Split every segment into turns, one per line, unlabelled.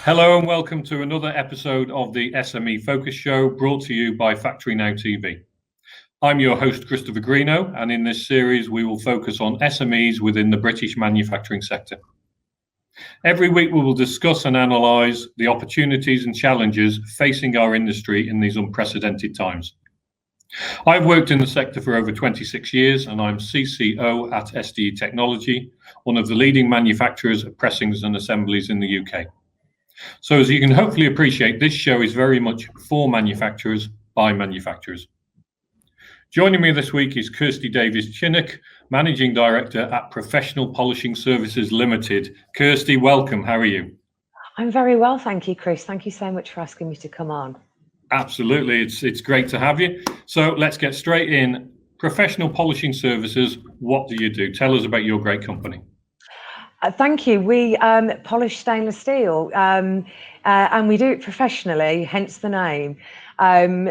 Hello and welcome to another episode of the SMEFocus show brought to you by FactoryNOW TV. I'm your host, Christopher Greenough, and in this series we will focus on SMEs within the British manufacturing sector. Every week we will discuss and analyse the opportunities and challenges facing our industry in these unprecedented times. I've worked in the sector for over 26 years and I'm CCO at SDE Technology, one of the leading manufacturers of pressings and assemblies in the UK. So as you can hopefully appreciate, this show is very much for manufacturers by manufacturers. Joining me this week is Kirsty Davies-Chinnock, Managing Director at Professional Polishing Services Ltd. Kirsty, welcome. How are you?
I'm very well, thank you, Chris. Thank you so much for asking me to come on.
Absolutely, it's great to have you. So let's get straight in. Professional Polishing Services, what do you do? Tell us about your great company.
Thank you. We polish stainless steel and we do it professionally, hence the name.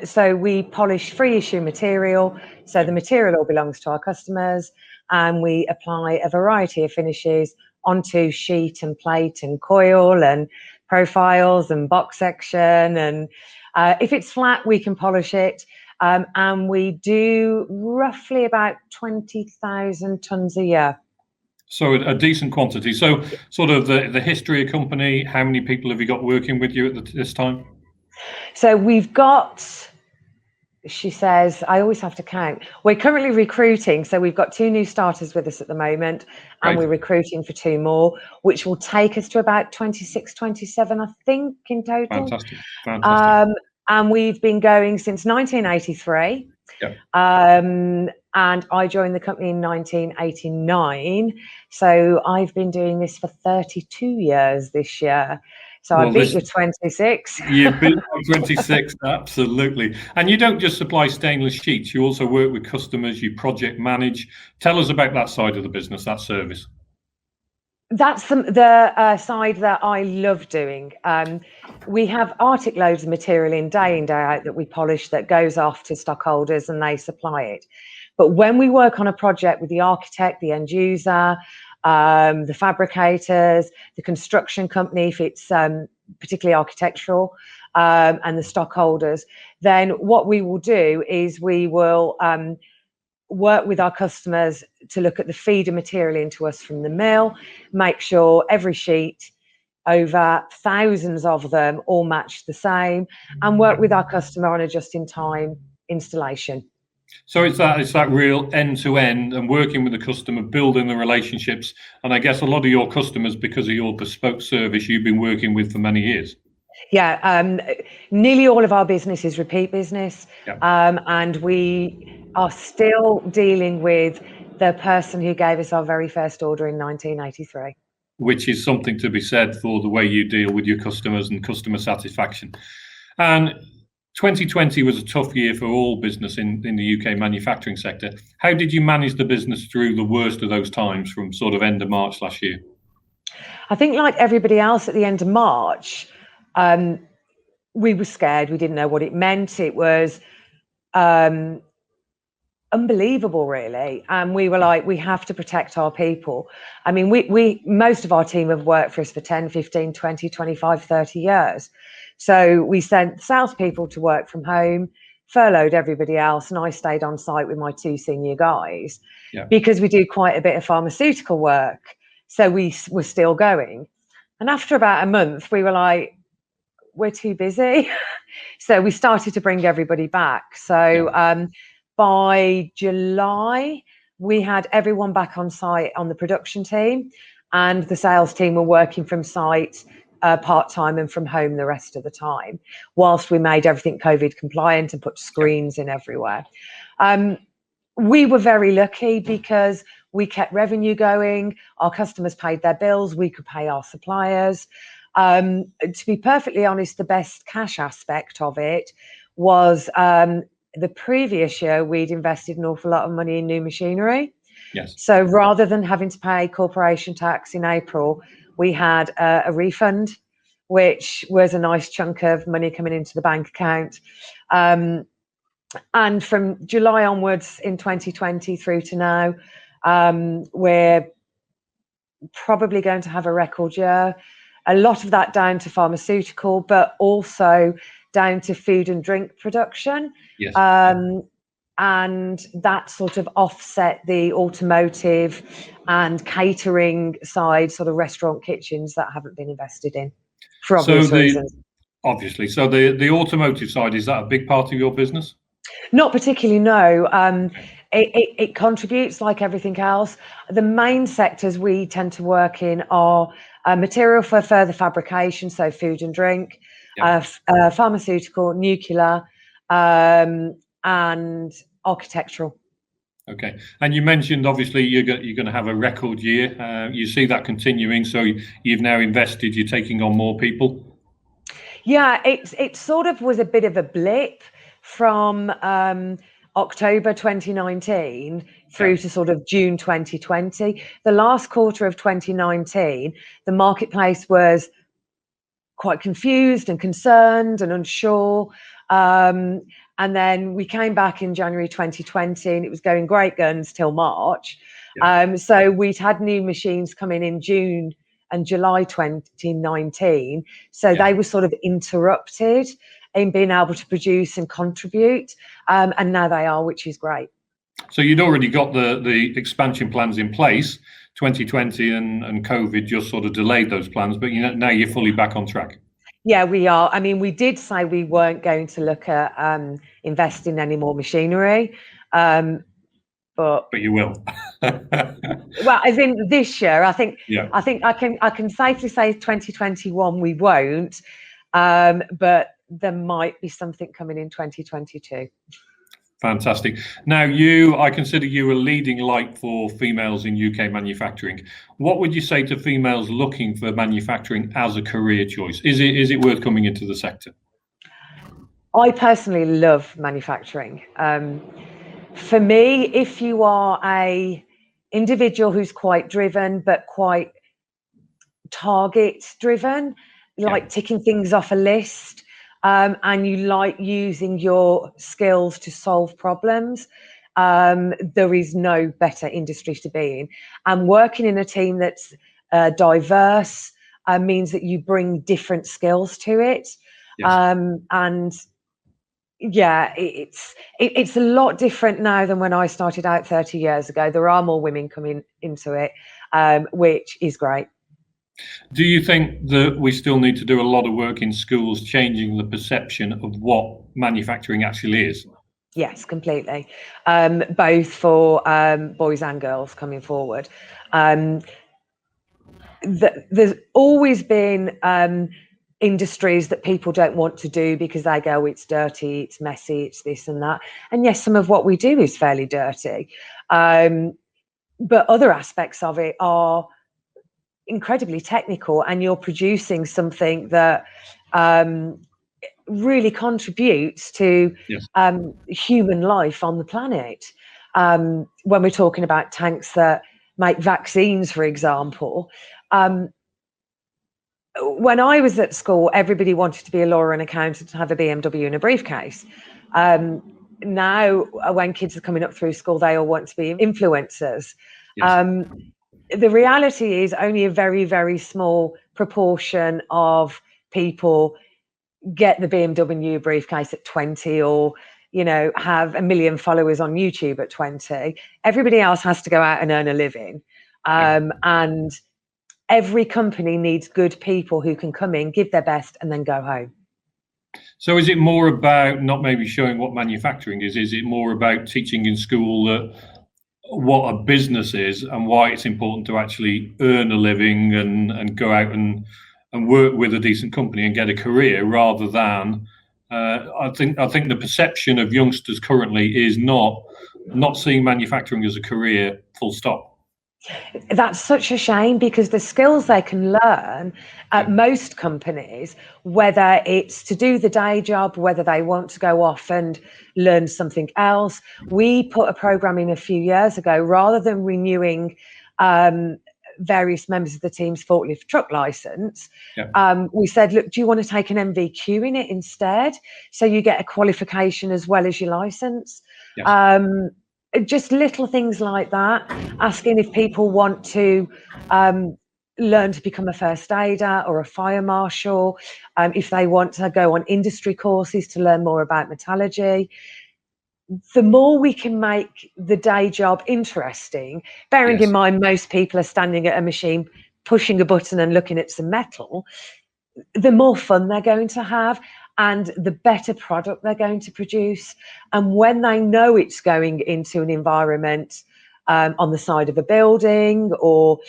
So we polish free issue material. So the material all belongs to our customers and we apply a variety of finishes onto sheet and plate and coil and profiles and box section. And if it's flat, we can polish it. And we do roughly about 20,000 tons a year.
So a decent quantity. So sort of the history of company, how many people have you got working with you at this time?
So we've got, she says, I always have to count. We're currently recruiting. So we've got 2 new starters with us at the moment and we're recruiting for 2 more, which will take us to about 26, 27, I think in total.
Fantastic. Fantastic.
And we've been going since 1983.
Yep.
And I joined the company in 1989. So I've been doing this for 32 years this year. So well, I beat you 26.
You beat 26, absolutely. And you don't just supply stainless sheets, you also work with customers, you project manage. Tell us about that side of the business, that service.
That's the side that I love doing. We have Arctic loads of material in day out that we polish that goes off to stockholders and they supply it. But when we work on a project with the architect, the end user, the fabricators, the construction company, if it's particularly architectural, and the stockholders, then what we will do is we will work with our customers to look at the feeder material into us from the mill, make sure every sheet, over thousands of them, all match the same, and work with our customer on a just-in-time installation.
So it's that real end-to-end and working with the customer, building the relationships. And I guess a lot of your customers, because of your bespoke service, you've been working with for many years.
Yeah, nearly all of our business is repeat business. Yeah. And we are still dealing with the person who gave us our very first order in 1983.
Which is something to be said for the way you deal with your customers and customer satisfaction. And 2020 was a tough year for all business in the UK manufacturing sector. How did you manage the business through the worst of those times from sort of end of March last year?
I think like everybody else at the end of March, we were scared. We didn't know what it meant. It was unbelievable, really. And we were like, we have to protect our people. I mean, we most of our team have worked for us for 10, 15, 20, 25, 30 years. So we sent salespeople to work from home, furloughed everybody else, and I stayed on site with my 2 senior guys because we do quite a bit of pharmaceutical work. So we were still going. And after about a month, we were like, we're too busy. So we started to bring everybody back. So by July, we had everyone back on site on the production team, and the sales team were working from site part-time and from home the rest of the time, whilst we made everything COVID compliant and put screens in everywhere. We were very lucky because we kept revenue going, our customers paid their bills, we could pay our suppliers. To be perfectly honest, the best cash aspect of it was the previous year we'd invested an awful lot of money in new machinery.
Yes.
So rather than having to pay corporation tax in April, we had a refund, which was a nice chunk of money coming into the bank account. And from July onwards in 2020 through to now, we're probably going to have a record year. a lot of that down to pharmaceutical, but also down to food and drink production.
Yes.
And that sort of offset the automotive and catering side, sort of restaurant kitchens that haven't been invested in for obvious reasons.
Obviously. So the automotive side, is that a big part of your business?
Not particularly, no. It contributes like everything else. The main sectors we tend to work in are material for further fabrication, so food and drink, pharmaceutical, nuclear, and architectural.
Okay, and you mentioned obviously you're going to have a record year. You see that continuing, so you've now invested. You're taking on more people.
Yeah, it sort of was a bit of a blip from October 2019 through to sort of June 2020. The last quarter of 2019, the marketplace was quite confused and concerned and unsure. And then we came back in January 2020 and it was going great guns till March. So we'd had new machines coming in June and July 2019. So they were sort of interrupted in being able to produce and contribute. And now they are, which is great.
So you'd already got the expansion plans in place. 2020 and COVID just sort of delayed those plans, but now you're fully back on track.
Yeah, we are. I mean, we did say we weren't going to look at investing in any more machinery, but
you will.
Well, as in this year, I think I can safely say 2021 we won't, but there might be something coming in 2022.
Fantastic. Now, I consider you a leading light for females in UK manufacturing. What would you say to females looking for manufacturing as a career choice? Is it worth coming into the sector?
I personally love manufacturing. For me, if you are a individual who's quite driven, but quite target driven, like ticking things off a list, and you like using your skills to solve problems, there is no better industry to be in. And working in a team that's diverse means that you bring different skills to it. And yeah, it's a lot different now than when I started out 30 years ago. There are more women coming into it, which is great.
Do you think that we still need to do a lot of work in schools changing the perception of what manufacturing actually is?
Yes, completely. Both for boys and girls coming forward. There's always been industries that people don't want to do because they go, it's dirty, it's messy, it's this and that. And yes, some of what we do is fairly dirty. But other aspects of it are incredibly technical, and you're producing something that really contributes to human life on the planet. When we're talking about tanks that make vaccines, for example, when I was at school, everybody wanted to be a lawyer and accountant to have a BMW and a briefcase. Now, when kids are coming up through school, they all want to be influencers. The reality is only a very, very small proportion of people get the BMW briefcase at 20 or, have 1 million followers on YouTube at 20. Everybody else has to go out and earn a living. And every company needs good people who can come in, give their best, and then go home.
So is it more about not maybe showing what manufacturing is? Is it more about teaching in school that what a business is and why it's important to actually earn a living and go out and work with a decent company and get a career, rather than I think the perception of youngsters currently is not seeing manufacturing as a career, full stop.
That's such a shame, because the skills they can learn at most companies, whether it's to do the day job, whether they want to go off and learn something else. We put a program in a few years ago, rather than renewing various members of the team's forklift truck license. We said, look, do you want to take an MVQ in it instead? So you get a qualification as well as your license. Just little things like that, asking if people want to learn to become a first aider or a fire marshal, if they want to go on industry courses to learn more about metallurgy. The more we can make the day job interesting, bearing in mind most people are standing at a machine, pushing a button and looking at some metal, the more fun they're going to have and the better product they're going to produce. And when they know it's going into an environment on the side of a building or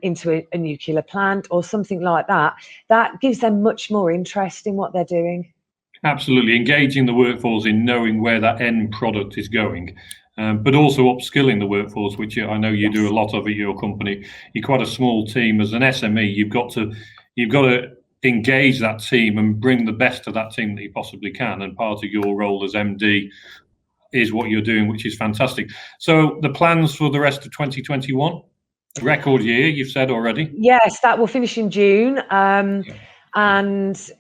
into a nuclear plant or something like that, that gives them much more interest in what they're doing.
Absolutely, engaging the workforce in knowing where that end product is going, but also upskilling the workforce, which I know you do a lot of at your company. You're quite a small team. As an SME, you've got to engage that team and bring the best of that team that you possibly can. And part of your role as MD is what you're doing, which is fantastic. So the plans for the rest of 2021, record year, you've said already.
Yes, that will finish in June, and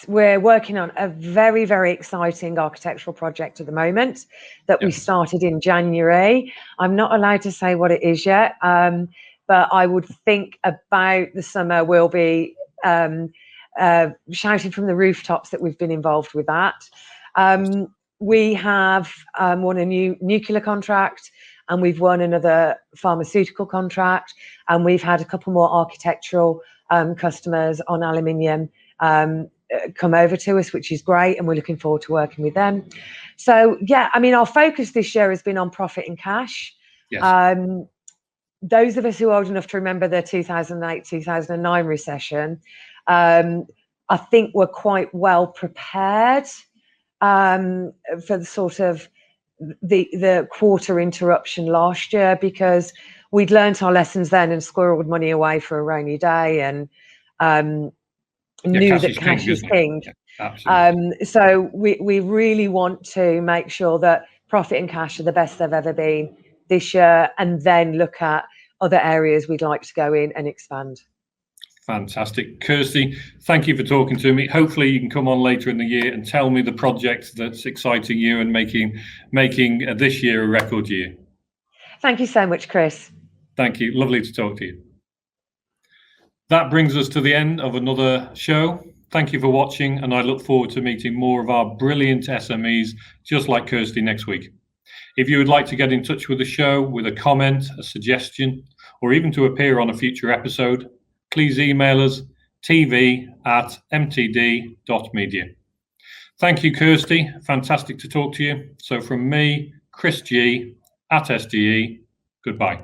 we're working on a very, very exciting architectural project at the moment that we started in January. I'm not allowed to say what it is yet, but I would think about the summer we'll be shouting from the rooftops that we've been involved with that. We have won a new nuclear contract, and we've won another pharmaceutical contract, and we've had a couple more architectural customers on aluminium come over to us, which is great, and we're looking forward to working with them. So yeah, I mean, our focus this year has been on profit and cash. Those of us who are old enough to remember the 2008-2009 recession, I think we're quite well prepared for the sort of the quarter interruption last year, because we'd learnt our lessons then and squirreled money away for a rainy day, and knew that cash is king. So we really want to make sure that profit and cash are the best they've ever been this year, and then look at other areas we'd like to go in and expand.
Fantastic. Kirsty, thank you for talking to me. Hopefully you can come on later in the year and tell me the project that's exciting you and making this year a record year. Thank you so much, Chris. Thank you. Lovely to talk to you. That brings us to the end of another show. Thank you for watching, and I look forward to meeting more of our brilliant SMEs just like Kirsty next week. If you would like to get in touch with the show with a comment, a suggestion, or even to appear on a future episode, please email us tv@mtd.media. Thank you, Kirsty. Fantastic to talk to you. So from me, Chris G at SDE, goodbye.